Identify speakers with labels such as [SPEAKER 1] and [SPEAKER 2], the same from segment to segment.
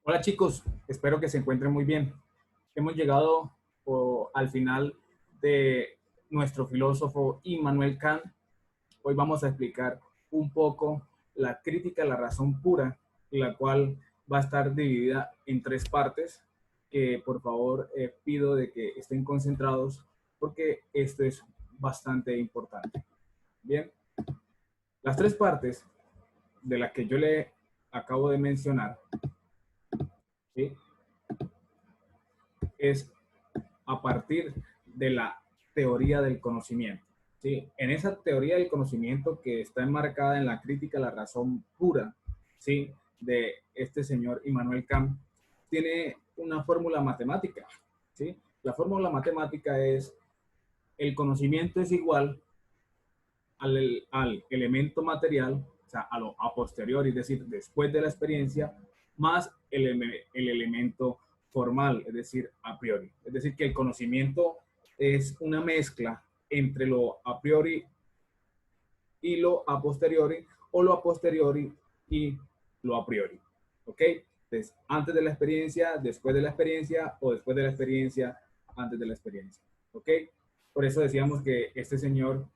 [SPEAKER 1] Hola chicos, espero que se encuentren muy bien. Hemos llegado al final de nuestro filósofo Immanuel Kant. Hoy vamos a explicar un poco la crítica a la razón pura, la cual va a estar dividida en tres partes, que por favor pido de que estén concentrados porque esto es bastante importante. Bien, las tres partes de las que yo le acabo de mencionar, ¿sí?, es a partir de la teoría del conocimiento. ¿Sí? En esa teoría del conocimiento que está enmarcada en la crítica a la razón pura, ¿sí?, de este señor Immanuel Kant, tiene una fórmula matemática. ¿Sí? La fórmula matemática es: el conocimiento es igual al elemento material, o sea, a posteriori, es decir, después de la experiencia, más el elemento formal, es decir, a priori. Es decir, que el conocimiento es una mezcla entre lo a priori y lo a posteriori, o lo a posteriori y lo a priori. ¿Ok? Entonces, antes de la experiencia, después de la experiencia, o después de la experiencia, antes de la experiencia. ¿Ok? Por eso decíamos que este señor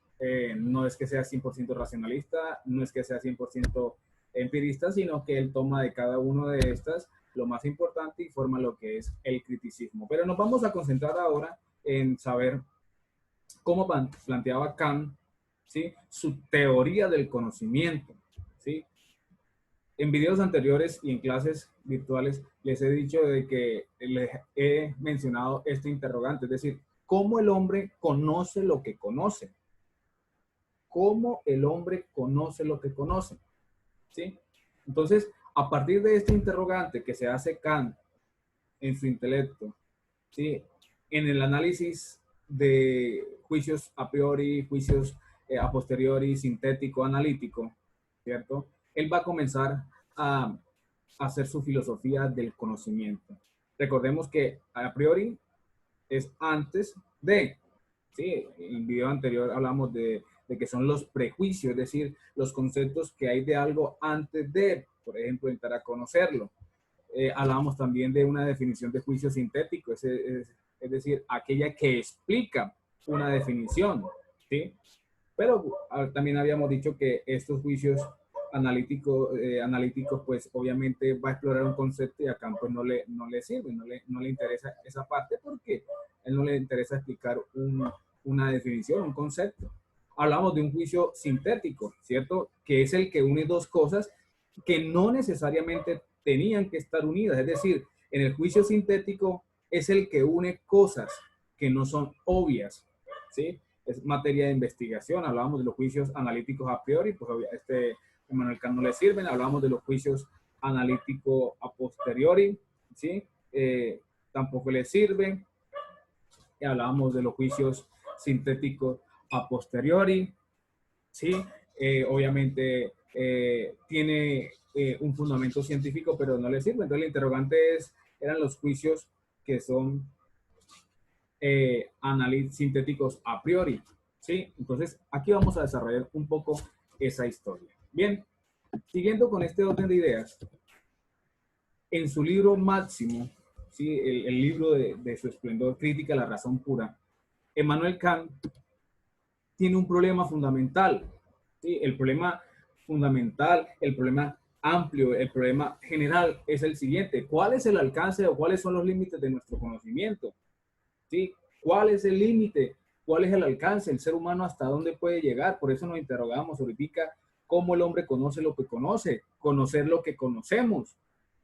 [SPEAKER 1] no es que sea 100% racionalista, no es que sea 100% empirista, sino que él toma de cada uno de estas lo más importante y forma lo que es el criticismo. Pero nos vamos a concentrar ahora en saber cómo planteaba Kant, ¿sí?, su teoría del conocimiento. ¿Sí? En videos anteriores y en clases virtuales les he dicho de que les he mencionado este interrogante, es decir, ¿cómo el hombre conoce lo que conoce? ¿Cómo el hombre conoce lo que conoce? ¿Sí? Entonces, a partir de este interrogante que se hace Kant en su intelecto, ¿sí?, en el análisis de juicios a priori, juicios a posteriori, sintético, analítico, ¿cierto? Él va a comenzar a hacer su filosofía del conocimiento. Recordemos que a priori es antes de, ¿sí? En el video anterior hablamos de que son los prejuicios, es decir, los conceptos que hay de algo antes de, por ejemplo, entrar a conocerlo. Hablábamos también de una definición de juicio sintético, es decir, aquella que explica una definición, ¿sí? Pero también habíamos dicho que estos juicios analíticos, pues obviamente va a explorar un concepto y a Kant pues no le sirve, no le interesa esa parte porque a él no le interesa explicar una definición, un concepto. Hablamos de un juicio sintético, ¿cierto? Que es el que une dos cosas que no necesariamente tenían que estar unidas. Es decir, en el juicio sintético es el que une cosas que no son obvias, ¿sí? Es materia de investigación. Hablábamos de los juicios analíticos a priori, pues Immanuel Kant no le sirven. Hablábamos de los juicios analíticos a posteriori, ¿sí? Tampoco le sirven. Y hablábamos de los juicios sintéticos a posteriori, ¿sí? Obviamente tiene un fundamento científico, pero no le sirve. Entonces el interrogante eran los juicios que son sintéticos a priori, ¿sí? Entonces aquí vamos a desarrollar un poco esa historia. Bien, siguiendo con este orden de ideas, en su libro máximo, ¿sí?, el libro de su esplendor, Crítica a la razón pura, Immanuel Kant tiene un problema fundamental, ¿sí? El problema fundamental, el problema amplio, el problema general es el siguiente: ¿cuál es el alcance o cuáles son los límites de nuestro conocimiento? ¿Sí? ¿Cuál es el límite? ¿Cuál es el alcance? ¿El ser humano hasta dónde puede llegar? Por eso nos interrogamos ahorita cómo el hombre conoce lo que conoce, conocer lo que conocemos,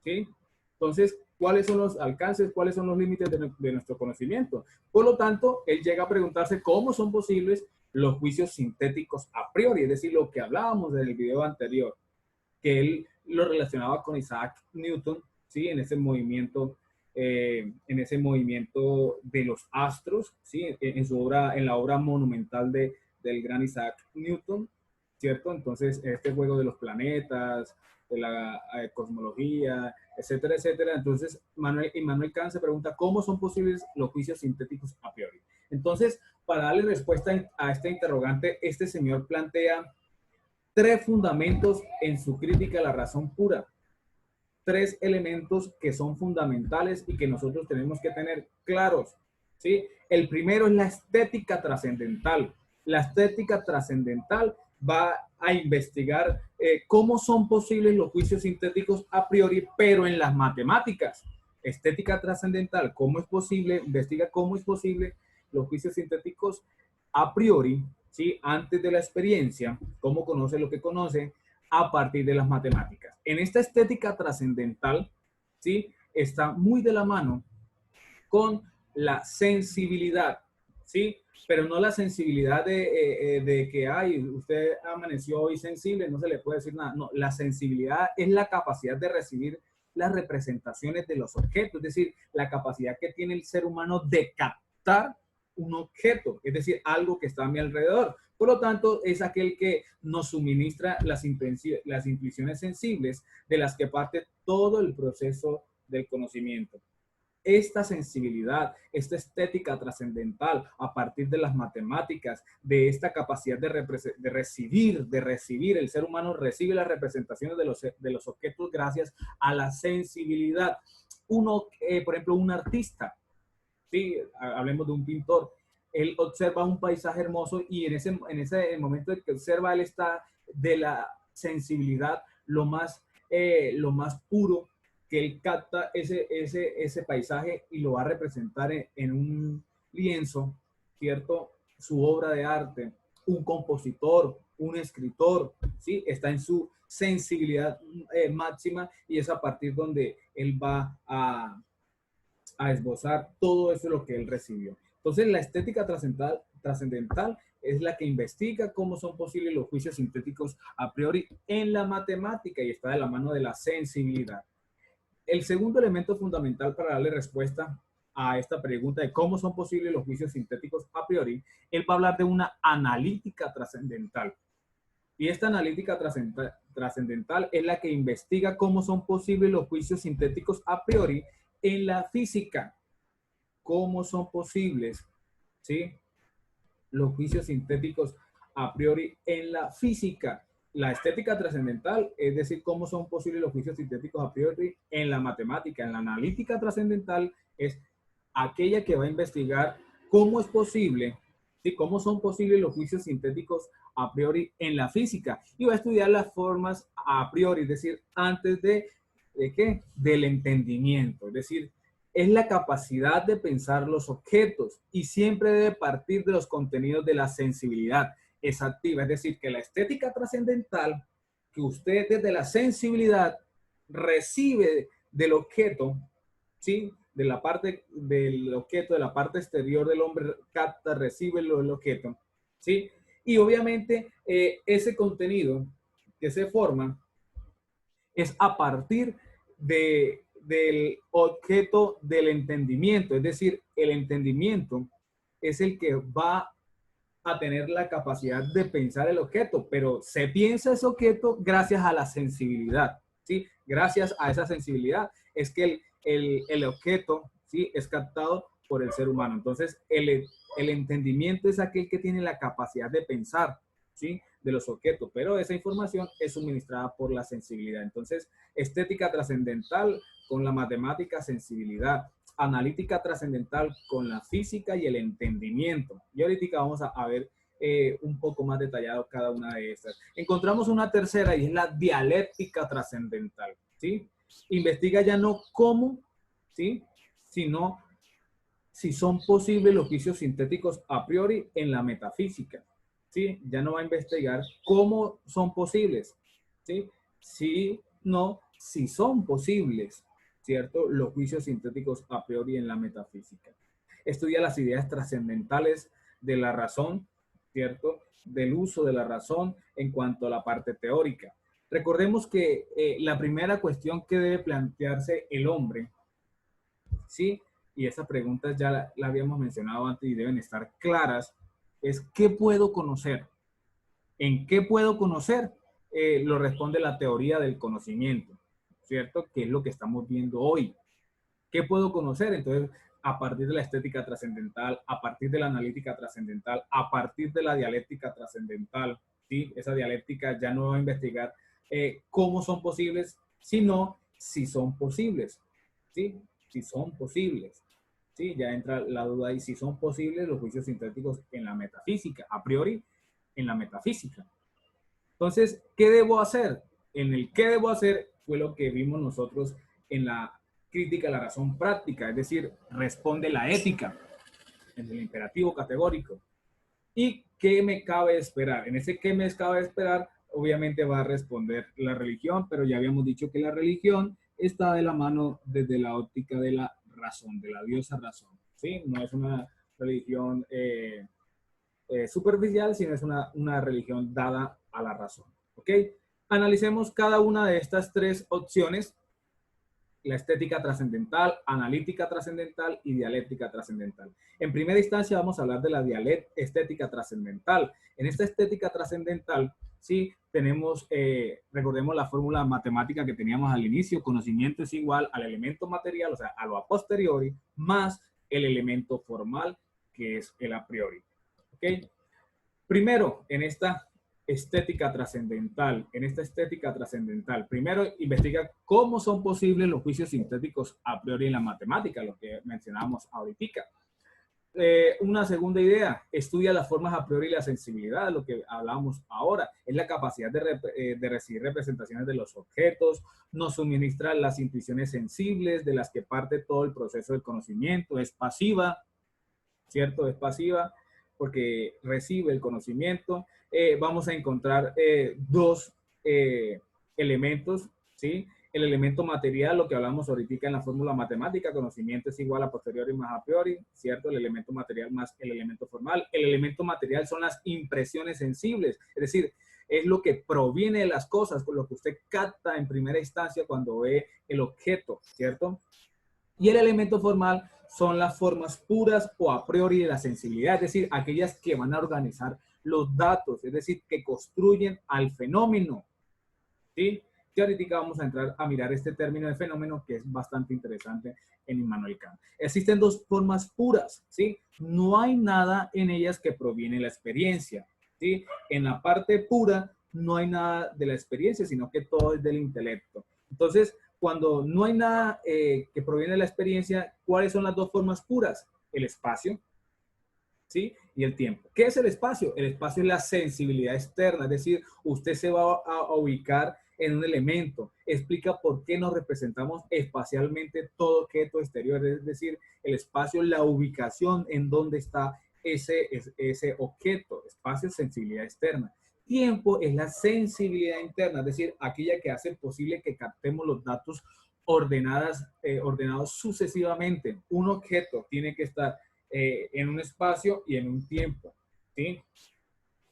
[SPEAKER 1] ¿sí? Entonces, ¿cuáles son los alcances? ¿Cuáles son los límites de nuestro conocimiento? Por lo tanto, él llega a preguntarse cómo son posibles los juicios sintéticos a priori, es decir, lo que hablábamos en el video anterior, que él lo relacionaba con Isaac Newton, ¿sí?, en ese movimiento de los astros, ¿sí?, en la obra monumental del gran Isaac Newton, ¿cierto? Entonces, este juego de los planetas, de la cosmología, etcétera, etcétera. Entonces, Immanuel Kant se pregunta cómo son posibles los juicios sintéticos a priori. Entonces, para darle respuesta a este interrogante, este señor plantea tres fundamentos en su crítica a la razón pura. tres elementos que son fundamentales y que nosotros tenemos que tener claros, ¿sí? El primero es la estética trascendental. La estética trascendental va a investigar cómo son posibles los juicios sintéticos a priori, pero en las matemáticas. Estética trascendental, cómo es posible, investiga cómo es posible los juicios sintéticos a priori, ¿sí? Antes de la experiencia, cómo conoce lo que conoce a partir de las matemáticas. En esta estética trascendental, ¿sí? Está muy de la mano con la sensibilidad, ¿sí? Pero no la sensibilidad de que, ay, usted amaneció hoy sensible, no se le puede decir nada. No, la sensibilidad es la capacidad de recibir las representaciones de los objetos, es decir, la capacidad que tiene el ser humano de captar un objeto, es decir, algo que está a mi alrededor. Por lo tanto, es aquel que nos suministra las intuiciones sensibles de las que parte todo el proceso del conocimiento. Esta sensibilidad, esta estética trascendental a partir de las matemáticas, de esta capacidad de recibir, el ser humano recibe las representaciones de los objetos gracias a la sensibilidad. Uno, por ejemplo, un artista, ¿sí? Hablemos de un pintor, él observa un paisaje hermoso y en ese momento que observa, él está de la sensibilidad lo más puro, que él capta ese paisaje y lo va a representar en un lienzo, ¿cierto? Su obra de arte, un compositor, un escritor, ¿sí? Está en su sensibilidad máxima y es a partir donde él va a esbozar todo eso lo que él recibió. Entonces, la estética trascendental es la que investiga cómo son posibles los juicios sintéticos a priori en la matemática y está de la mano de la sensibilidad. El segundo elemento fundamental para darle respuesta a esta pregunta de cómo son posibles los juicios sintéticos a priori, él va a hablar de una analítica trascendental. Y esta analítica trascendental es la que investiga cómo son posibles los juicios sintéticos a priori en la física. ¿Cómo son posibles, ¿sí? Los juicios sintéticos a priori en la física? La estética trascendental, es decir, cómo son posibles los juicios sintéticos a priori en la matemática. En la analítica trascendental es aquella que va a investigar cómo es posible, ¿sí? Cómo son posibles los juicios sintéticos a priori en la física. Y va a estudiar las formas a priori, es decir, antes ¿de qué? Del entendimiento. Es decir, es la capacidad de pensar los objetos y siempre debe partir de los contenidos de la sensibilidad. Es activa, es decir, que la estética trascendental, que usted desde la sensibilidad recibe del objeto, ¿sí? De la parte del objeto, de la parte exterior del hombre, capta, recibe el objeto, ¿sí? Y obviamente ese contenido que se forma es a partir del objeto del entendimiento, es decir, el entendimiento es el que va a tener la capacidad de pensar el objeto, pero se piensa ese objeto gracias a la sensibilidad, ¿sí? Gracias a esa sensibilidad es que el objeto, ¿sí? Es captado por el ser humano. Entonces, el entendimiento es aquel que tiene la capacidad de pensar, ¿sí? De los objetos, pero esa información es suministrada por la sensibilidad. Entonces, estética trascendental con la matemática, sensibilidad, analítica trascendental con la física y el entendimiento. Y ahorita vamos a ver un poco más detallado cada una de estas. Encontramos una tercera y es la dialéctica trascendental, ¿sí? Investiga ya no cómo, ¿sí? Sino si son posibles los juicios sintéticos a priori en la metafísica, ¿sí? Ya no va a investigar cómo son posibles, ¿sí? Sino si son posibles, ¿cierto? Los juicios sintéticos a priori en la metafísica. Estudia las ideas trascendentales de la razón, ¿cierto? Del uso de la razón en cuanto a la parte teórica. Recordemos que la primera cuestión que debe plantearse el hombre, ¿sí? Y esas preguntas ya la habíamos mencionado antes y deben estar claras, es ¿qué puedo conocer? ¿En qué puedo conocer? Lo responde la teoría del conocimiento, ¿cierto? Que es lo que estamos viendo hoy. ¿Qué puedo conocer? Entonces, a partir de la estética trascendental, a partir de la analítica trascendental, a partir de la dialéctica trascendental, ¿sí? Esa dialéctica ya no va a investigar cómo son posibles, sino si son posibles, ¿sí? Si son posibles, ¿sí? Ya entra la duda ahí, si son posibles los juicios sintéticos en la metafísica, a priori en la metafísica. Entonces, ¿qué debo hacer? En el qué debo hacer fue lo que vimos nosotros en la crítica a la razón práctica, es decir, responde la ética en el imperativo categórico. ¿Y qué me cabe esperar? En ese qué me cabe esperar, obviamente va a responder la religión, pero ya habíamos dicho que la religión está de la mano desde la óptica de la razón, de la diosa razón. ¿Sí? No es una religión superficial, sino es una religión dada a la razón. ¿Ok? Analicemos cada una de estas tres opciones: la estética trascendental, analítica trascendental y dialéctica trascendental. En primera instancia vamos a hablar de la estética trascendental. En esta estética trascendental, sí, tenemos, recordemos la fórmula matemática que teníamos al inicio: conocimiento es igual al elemento material, o sea, a lo a posteriori, más el elemento formal, que es el a priori. ¿Ok? Primero, en esta estética trascendental, primero investiga cómo son posibles los juicios sintéticos a priori en la matemática, lo que mencionábamos ahorita. Una segunda idea, estudia las formas a priori y la sensibilidad, lo que hablábamos ahora, es la capacidad de recibir representaciones de los objetos, nos suministra las intuiciones sensibles de las que parte todo el proceso del conocimiento, es pasiva, ¿cierto? Es pasiva porque recibe el conocimiento. Vamos a encontrar dos elementos, ¿sí? El elemento material, lo que hablamos ahorita en la fórmula matemática: conocimiento es igual a posteriori más a priori, ¿cierto? El elemento material más el elemento formal. El elemento material son las impresiones sensibles, es decir, es lo que proviene de las cosas, por lo que usted capta en primera instancia cuando ve el objeto, ¿cierto? Y el elemento formal son las formas puras o a priori de la sensibilidad, es decir, aquellas que van a organizar los datos, es decir, que construyen al fenómeno, ¿sí? Y ahorita vamos a entrar a mirar este término de fenómeno, que es bastante interesante en Immanuel Kant. Existen dos formas puras, ¿sí? No hay nada en ellas que proviene de la experiencia, ¿sí? En la parte pura no hay nada de la experiencia, sino que todo es del intelecto. Entonces, cuando no hay nada que proviene de la experiencia, ¿cuáles son las dos formas puras? El espacio, ¿sí? Y el tiempo. ¿Qué es el espacio? El espacio es la sensibilidad externa, es decir, usted se va a ubicar en un elemento, explica por qué nos representamos espacialmente todo objeto exterior, es decir, el espacio es la ubicación en donde está ese objeto. Espacio es sensibilidad externa. Tiempo es la sensibilidad interna, es decir, aquella que hace posible que captemos los datos ordenados sucesivamente. Un objeto tiene que estar en un espacio y en un tiempo, ¿sí?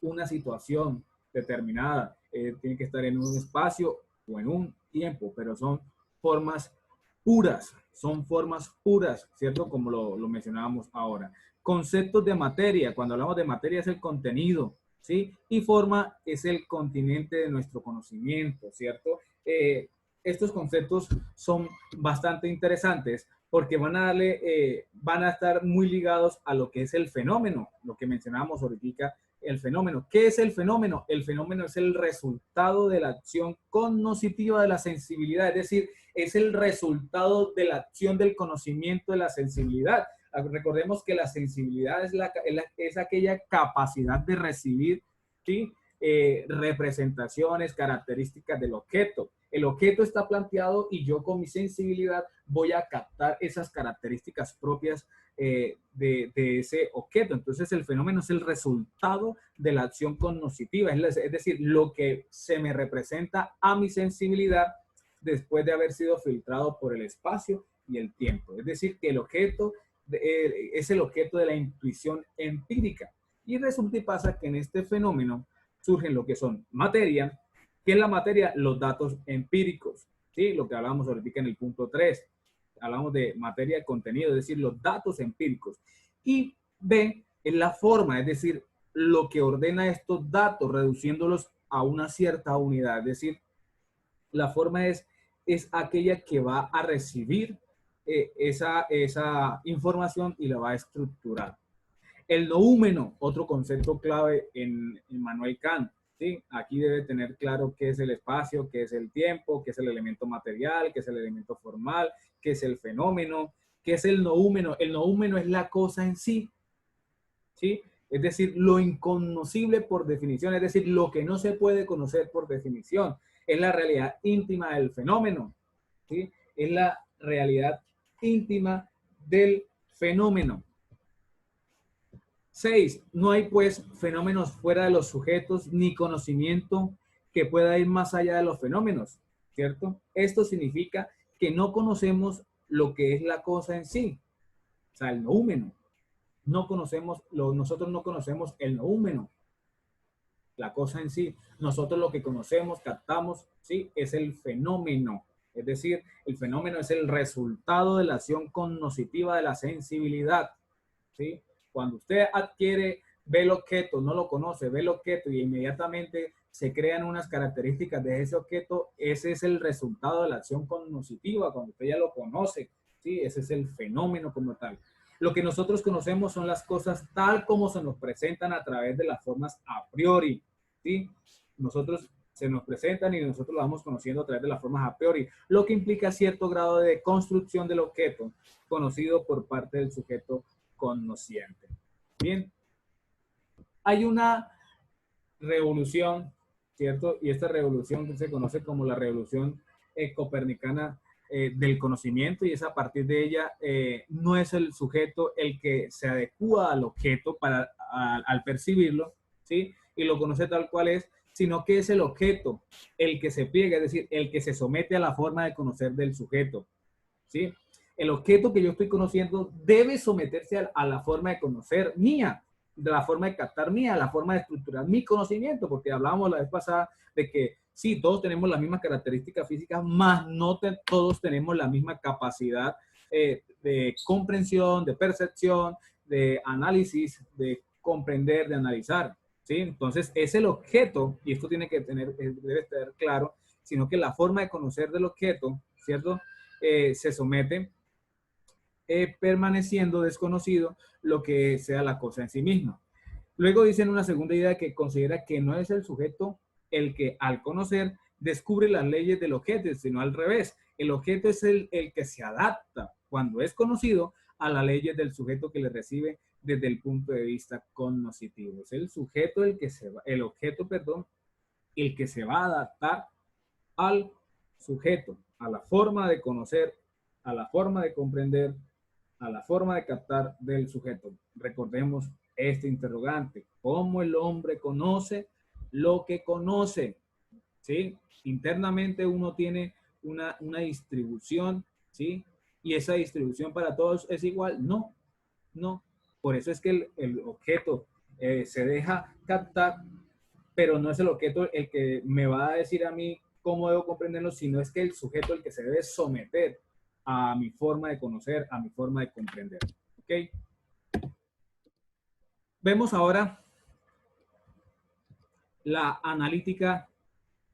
[SPEAKER 1] Una situación determinada tiene que estar en un espacio o en un tiempo, pero son formas puras, ¿cierto? Como lo mencionábamos ahora. Conceptos de materia: cuando hablamos de materia es el contenido, ¿sí? Y forma es el continente de nuestro conocimiento, ¿cierto? Estos conceptos son bastante interesantes porque van a estar muy ligados a lo que es el fenómeno, lo que mencionábamos ahorita, el fenómeno. ¿Qué es el fenómeno? El fenómeno es el resultado de la acción cognoscitiva de la sensibilidad, es decir, es el resultado de la acción del conocimiento de la sensibilidad. Recordemos que la sensibilidad es aquella capacidad de recibir, ¿sí? Representaciones, características del objeto. El objeto está planteado y yo con mi sensibilidad voy a captar esas características propias de ese objeto. Entonces el fenómeno es el resultado de la acción cognoscitiva, es decir, lo que se me representa a mi sensibilidad después de haber sido filtrado por el espacio y el tiempo. Es decir, que el objeto es el objeto de la intuición empírica. Y resulta y pasa que en este fenómeno surgen lo que son materia. ¿Qué es la materia? Los datos empíricos, ¿sí? Lo que hablábamos ahorita en el punto 3. Hablamos de materia de contenido, es decir, los datos empíricos. Y B es la forma, es decir, lo que ordena estos datos, reduciéndolos a una cierta unidad. Es decir, la forma es aquella que va a recibir esa información y la va a estructurar. El noúmeno, otro concepto clave en Immanuel Kant. ¿sí? Aquí debe tener claro qué es el espacio, qué es el tiempo, qué es el elemento material, qué es el elemento formal, qué es el fenómeno, qué es el noúmeno. El noúmeno es la cosa en sí, ¿sí? Es decir, lo inconocible por definición, es decir, lo que no se puede conocer por definición. Es la realidad íntima del fenómeno, ¿sí? Es la realidad íntima del fenómeno. 6. No hay pues fenómenos fuera de los sujetos ni conocimiento que pueda ir más allá de los fenómenos, ¿cierto? Esto significa que no conocemos lo que es la cosa en sí, o sea, el noúmeno. No conocemos, nosotros no conocemos el noúmeno, la cosa en sí. Nosotros lo que conocemos, captamos, ¿sí? Es el fenómeno. Es decir, el fenómeno es el resultado de la acción cognitiva de la sensibilidad, ¿sí? Cuando usted adquiere, ve el objeto, no lo conoce, ve el objeto y inmediatamente se crean unas características de ese objeto, ese es el resultado de la acción cognitiva, cuando usted ya lo conoce, ¿sí? Ese es el fenómeno como tal. Lo que nosotros conocemos son las cosas tal como se nos presentan a través de las formas a priori, ¿sí? Nosotros se nos presentan y nosotros lo vamos conociendo a través de las formas a priori, lo que implica cierto grado de construcción del objeto conocido por parte del sujeto conociente. Bien, hay una revolución, ¿cierto? Y esta revolución se conoce como la revolución copernicana del conocimiento, y es a partir de ella no es el sujeto el que se adecua al objeto al percibirlo, ¿sí? Y lo conoce tal cual es, sino que es el objeto el que se pliega, es decir, el que se somete a la forma de conocer del sujeto, ¿sí? El objeto que yo estoy conociendo debe someterse a la forma de conocer mía, de la forma de captar mía, la forma de estructurar mi conocimiento, porque hablábamos la vez pasada de que sí, todos tenemos las mismas características físicas, mas no todos tenemos la misma capacidad de comprensión, de percepción, de análisis, de comprender, de analizar, ¿sí? Entonces, es el objeto, y esto tiene que tener, debe estar claro, sino que la forma de conocer del objeto, ¿cierto? Se somete permaneciendo desconocido lo que sea la cosa en sí misma. Luego dicen una segunda idea que considera que no es el sujeto el que al conocer descubre las leyes del objeto, sino al revés. El objeto es el que se adapta cuando es conocido a las leyes del sujeto que le recibe desde el punto de vista cognoscitivo. Es el sujeto el que se va, el objeto, perdón, el que se va a adaptar al sujeto, a la forma de conocer, a la forma de comprender, a la forma de captar del sujeto. Recordemos este interrogante: ¿cómo el hombre conoce lo que conoce? ¿Sí? Internamente uno tiene una distribución, ¿sí? Y esa distribución para todos es igual. No, no. Por eso es que el objeto se deja captar, pero no es el objeto el que me va a decir a mí cómo debo comprenderlo, sino es que el sujeto el que se debe someter a mi forma de conocer, a mi forma de comprender. ¿Ok? Vemos ahora la analítica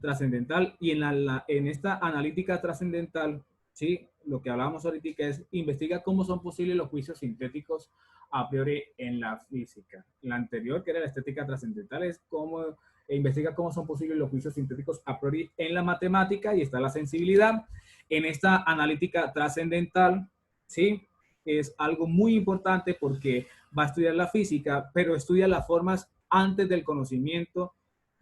[SPEAKER 1] trascendental, y en esta analítica trascendental, ¿sí? Lo que hablábamos ahorita es investiga cómo son posibles los juicios sintéticos a priori en la física. La anterior, que era la estética trascendental, es cómo investiga cómo son posibles los juicios sintéticos a priori en la matemática, y está la sensibilidad. En esta analítica trascendental, ¿sí? Es algo muy importante porque va a estudiar la física, pero estudia las formas antes del conocimiento,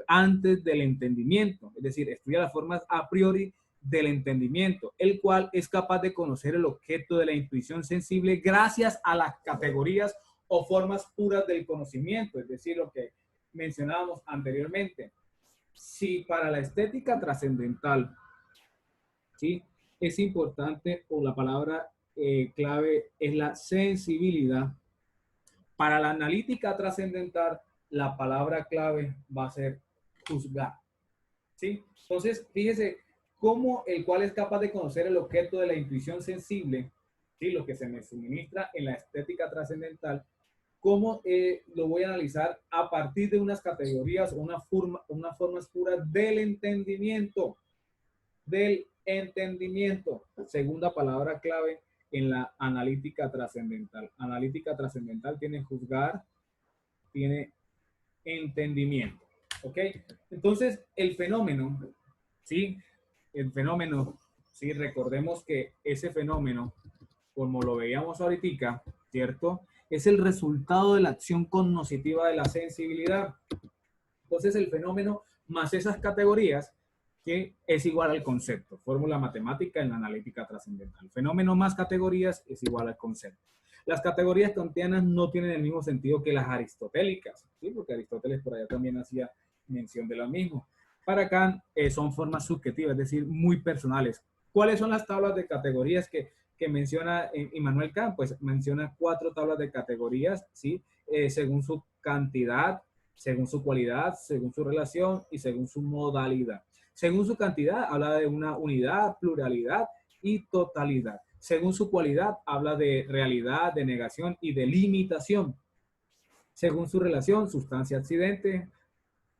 [SPEAKER 1] antes del entendimiento, es decir, estudia las formas a priori del entendimiento, el cual es capaz de conocer el objeto de la intuición sensible gracias a las categorías o formas puras del conocimiento, es decir, lo que mencionábamos anteriormente. Si para la estética trascendental, ¿sí? Es importante, o la palabra clave es la sensibilidad, para la analítica trascendental la palabra clave va a ser juzgar, ¿sí? Entonces, fíjese cómo el cual es capaz de conocer el objeto de la intuición sensible, ¿sí? Lo que se me suministra en la estética trascendental, cómo lo voy a analizar a partir de unas categorías o unas formas puras del entendimiento, del entendimiento. Segunda palabra clave en la analítica trascendental. Analítica trascendental tiene juzgar, tiene entendimiento. ¿Ok? Entonces, el fenómeno, ¿sí? El fenómeno, ¿sí? Recordemos que ese fenómeno, como lo veíamos ahorita, ¿cierto? Es el resultado de la acción cognitiva de la sensibilidad. Entonces, el fenómeno más esas categorías, que es igual al concepto. Fórmula matemática en la analítica trascendental. Fenómeno más categorías es igual al concepto. Las categorías kantianas no tienen el mismo sentido que las aristotélicas, ¿sí? Porque Aristóteles por allá también hacía mención de lo mismo. Para Kant son formas subjetivas, es decir, muy personales. ¿Cuáles son las tablas de categorías que menciona Immanuel Kant? Pues menciona 4 tablas de categorías, ¿sí? Según su cantidad, según su cualidad, según su relación y según su modalidad. Según su cantidad, habla de una unidad, pluralidad y totalidad. Según su cualidad, habla de realidad, de negación y de limitación. Según su relación, sustancia-accidente,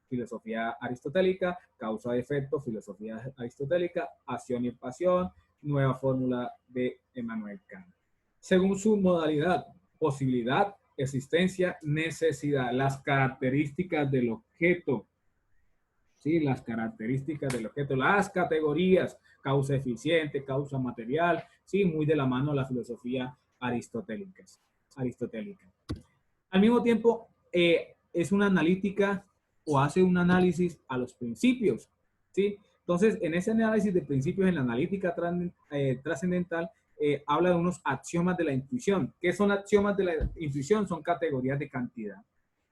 [SPEAKER 1] filosofía aristotélica, causa-efecto, filosofía aristotélica, acción y pasión, nueva fórmula de Immanuel Kant. Según su modalidad, posibilidad, existencia, necesidad, las características del objeto, ¿sí? Las características del objeto, las categorías, causa eficiente, causa material, ¿sí? Muy de la mano la filosofía aristotélica. Al mismo tiempo, es una analítica o hace un análisis a los principios, ¿sí? Entonces, en ese análisis de principios en la analítica trascendental, habla de unos axiomas de la intuición. ¿Qué son axiomas de la intuición? Son categorías de cantidad.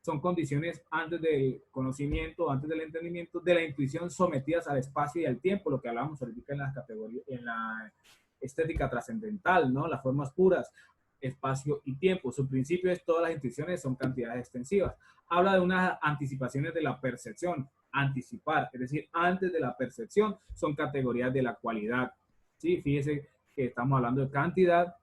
[SPEAKER 1] Son condiciones antes del conocimiento, antes del entendimiento, de la intuición sometidas al espacio y al tiempo, lo que hablábamos ahorita en las categorías, en la estética trascendental, ¿no? Las formas puras, espacio y tiempo. Su principio es todas las intuiciones son cantidades extensivas. Habla de unas anticipaciones de la percepción, anticipar, es decir, antes de la percepción son categorías de la cualidad. ¿Sí? Fíjese que estamos hablando de cantidad,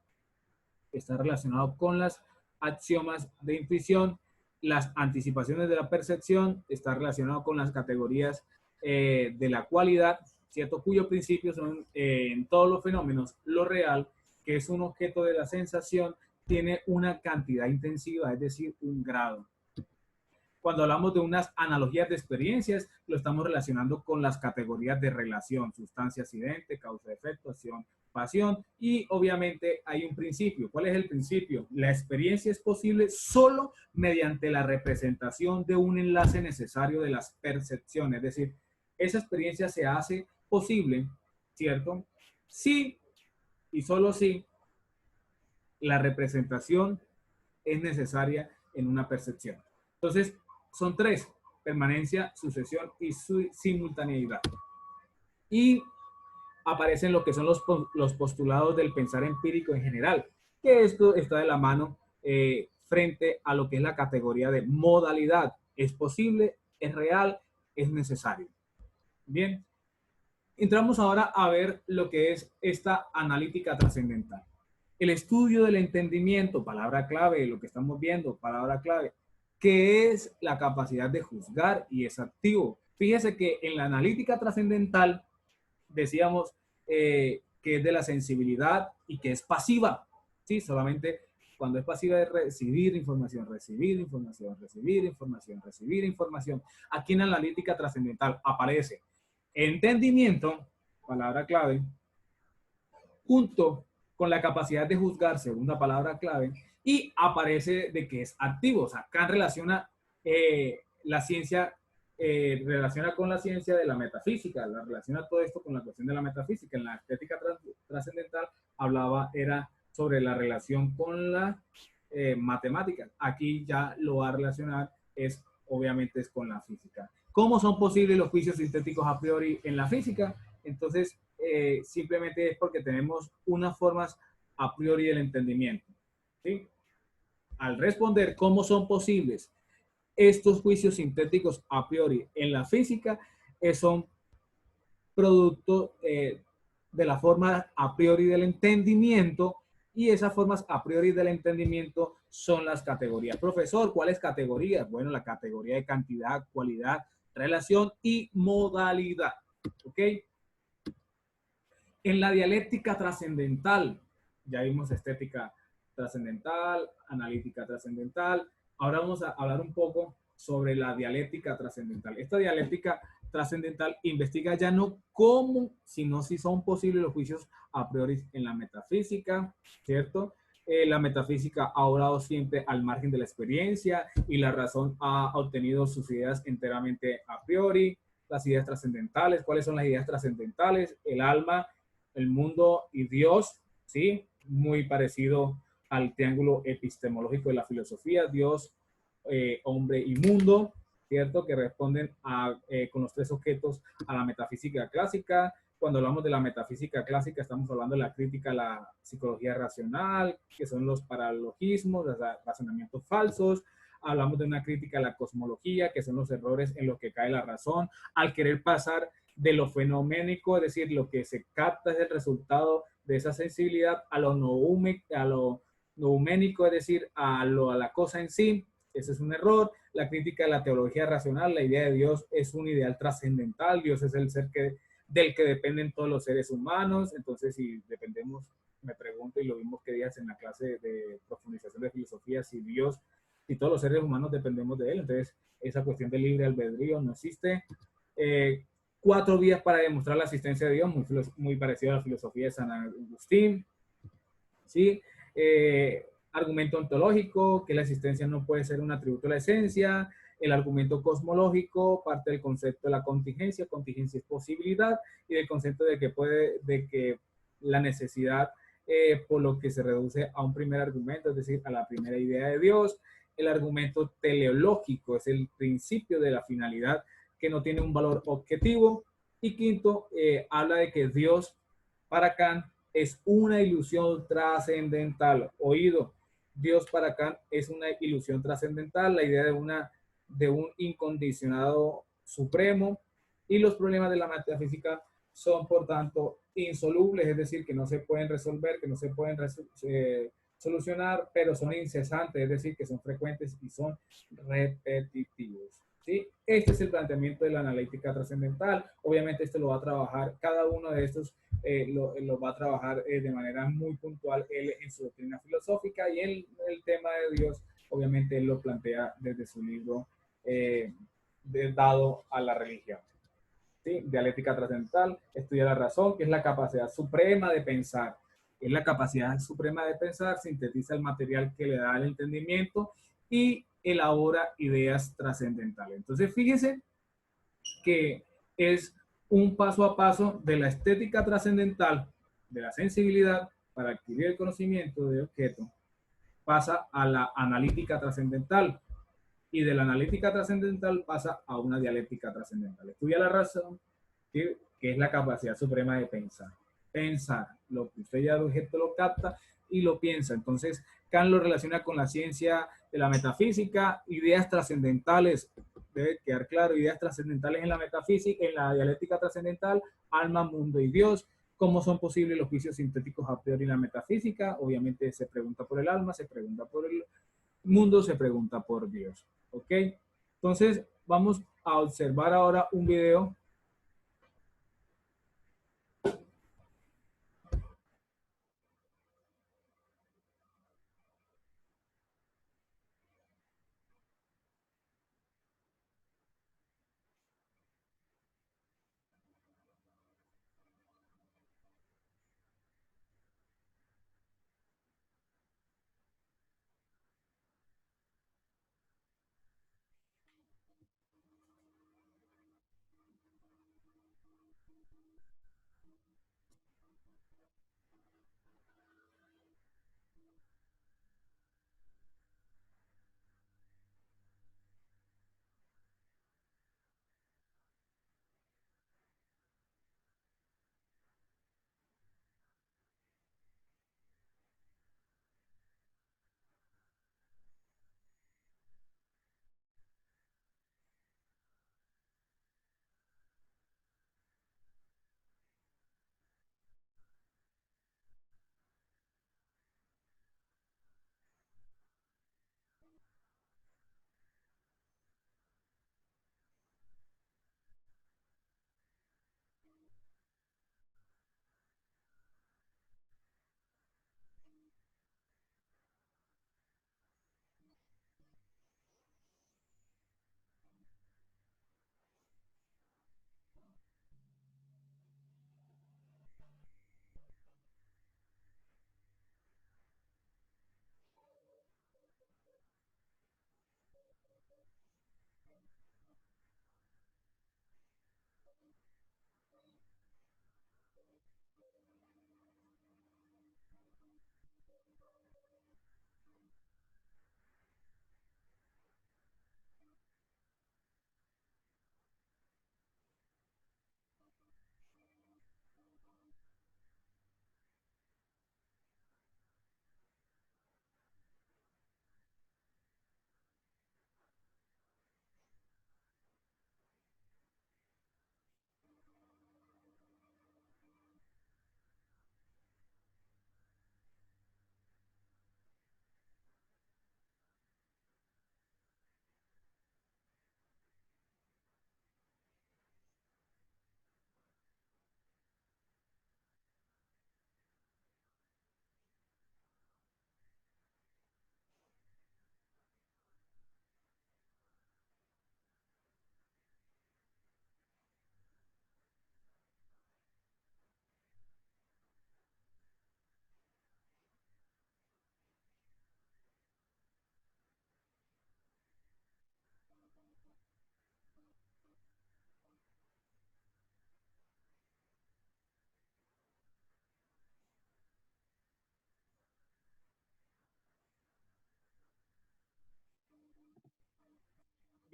[SPEAKER 1] está relacionado con las axiomas de intuición, las anticipaciones de la percepción, está relacionado con las categorías de la cualidad, ¿cierto? Cuyos principios son en todos los fenómenos lo real, que es un objeto de la sensación, tiene una cantidad intensiva, es decir, un grado. Cuando hablamos de unas analogías de experiencias, lo estamos relacionando con las categorías de relación, sustancia, accidente, causa, efecto, acción, pasión, y obviamente hay un principio. ¿Cuál es el principio? La experiencia es posible solo mediante la representación de un enlace necesario de las percepciones, es decir, esa experiencia se hace posible, ¿cierto? Sí y solo si la representación es necesaria en una percepción. Entonces, son 3: permanencia, sucesión y simultaneidad. Y aparecen lo que son los postulados del pensar empírico en general, que esto está de la mano frente a lo que es la categoría de modalidad. Es posible, es real, es necesario. Bien, entramos ahora a ver lo que es esta analítica trascendental. El estudio del entendimiento, palabra clave, lo que estamos viendo, palabra clave, que es la capacidad de juzgar y es activo. Fíjese que en la analítica trascendental decíamos que es de la sensibilidad y que es pasiva, ¿sí? Solamente cuando es pasiva es recibir información, recibir información, recibir información, recibir información. Aquí en la analítica trascendental aparece entendimiento, palabra clave, junto con la capacidad de juzgar, segunda palabra clave, y aparece de que es activo. O sea, Kant relaciona la ciencia, relaciona con la ciencia de la metafísica, la relaciona todo esto con la cuestión de la metafísica. En la estética trascendental hablaba, era sobre la relación con la matemática. Aquí ya lo va a relacionar, es obviamente es con la física. ¿Cómo son posibles los juicios sintéticos a priori en la física? Entonces, simplemente es porque tenemos unas formas a priori del entendimiento. ¿Sí? Al responder cómo son posibles estos juicios sintéticos a priori en la física, son producto de la forma a priori del entendimiento, y esas formas a priori del entendimiento son las categorías. Profesor, ¿cuáles categorías? Bueno, la categoría de cantidad, cualidad, relación y modalidad. ¿Ok? En la dialéctica trascendental, ya vimos estética trascendental, analítica trascendental, ahora vamos a hablar un poco sobre la dialéctica trascendental. Esta dialéctica trascendental investiga ya no cómo, sino si son posibles los juicios a priori en la metafísica, ¿cierto? La metafísica ha orado siempre al margen de la experiencia y la razón ha obtenido sus ideas enteramente a priori. Las ideas trascendentales, ¿cuáles son las ideas trascendentales? El alma, el mundo y Dios, ¿sí? Muy parecido al triángulo epistemológico de la filosofía, Dios, hombre y mundo, ¿cierto? Que responden con los tres objetos a la metafísica clásica. Cuando hablamos de la metafísica clásica, estamos hablando de la crítica a la psicología racional, que son los paralogismos, los razonamientos falsos. Hablamos de una crítica a la cosmología, que son los errores en los que cae la razón, al querer pasar de lo fenoménico, es decir, lo que se capta es el resultado de esa sensibilidad, a lo nouménico, es decir, a la cosa en sí. Ese es un error. La crítica a la teología racional, la idea de Dios es un ideal trascendental. Dios es el ser del que dependen todos los seres humanos. Entonces, si dependemos, me pregunto, y lo vimos que días en la clase de profundización de filosofía, si todos los seres humanos dependemos de él, entonces esa cuestión del libre albedrío no existe. 4 vías para demostrar la existencia de Dios, muy parecido a la filosofía de San Agustín. ¿Sí? Argumento ontológico, que la existencia no puede ser un atributo de la esencia. El argumento cosmológico parte del concepto de la contingencia. Contingencia es posibilidad, y del concepto de que la necesidad, por lo que se reduce a un primer argumento, es decir, a la primera idea de Dios. El argumento teleológico es el principio de la finalidad, que no tiene un valor objetivo. Y quinto, habla de que Dios, para Kant, es una ilusión trascendental. Oído, Dios para Kant es una ilusión trascendental, la idea de un incondicionado supremo, y los problemas de la metafísica son, por tanto, insolubles, es decir, que no se pueden resolver, que no se pueden solucionar, pero son incesantes, es decir, que son frecuentes y son repetitivos. ¿Sí? Este es el planteamiento de la analítica trascendental. Obviamente esto lo va a trabajar, cada uno de estos lo va a trabajar de manera muy puntual él en su doctrina filosófica, y el tema de Dios, obviamente él lo plantea desde su libro dado a la religión. ¿Sí? Dialéctica trascendental estudia la razón, que es la capacidad suprema de pensar. Es la capacidad suprema de pensar, sintetiza el material que le da el entendimiento y elabora ideas trascendentales. Entonces, fíjese que es un paso a paso de la estética trascendental, de la sensibilidad para adquirir el conocimiento de objeto, pasa a la analítica trascendental, y de la analítica trascendental pasa a una dialéctica trascendental. Estudia la razón, ¿sí? Que es la capacidad suprema de pensar. Pensar, lo que usted ya de objeto lo capta y lo piensa. Entonces, Kant lo relaciona con la ciencia de la metafísica, ideas trascendentales, debe quedar claro, ideas trascendentales en la metafísica, en la dialéctica trascendental, alma, mundo y Dios. ¿Cómo son posibles los juicios sintéticos a priori en la metafísica? Obviamente se pregunta por el alma, se pregunta por el mundo, se pregunta por Dios. ¿Ok? Entonces, vamos a observar ahora un video.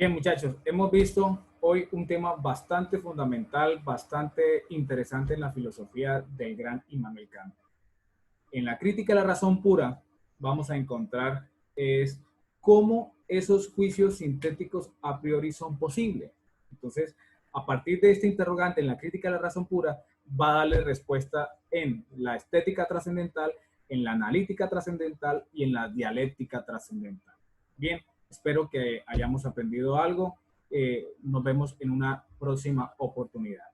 [SPEAKER 1] Bien, muchachos, hemos visto hoy un tema bastante fundamental, bastante interesante en la filosofía del gran Immanuel Kant. En la crítica a la razón pura vamos a encontrar es cómo esos juicios sintéticos a priori son posibles. Entonces, a partir de este interrogante en la crítica a la razón pura, va a darle respuesta en la estética trascendental, en la analítica trascendental y en la dialéctica trascendental. Bien, espero que hayamos aprendido algo. Nos vemos en una próxima oportunidad.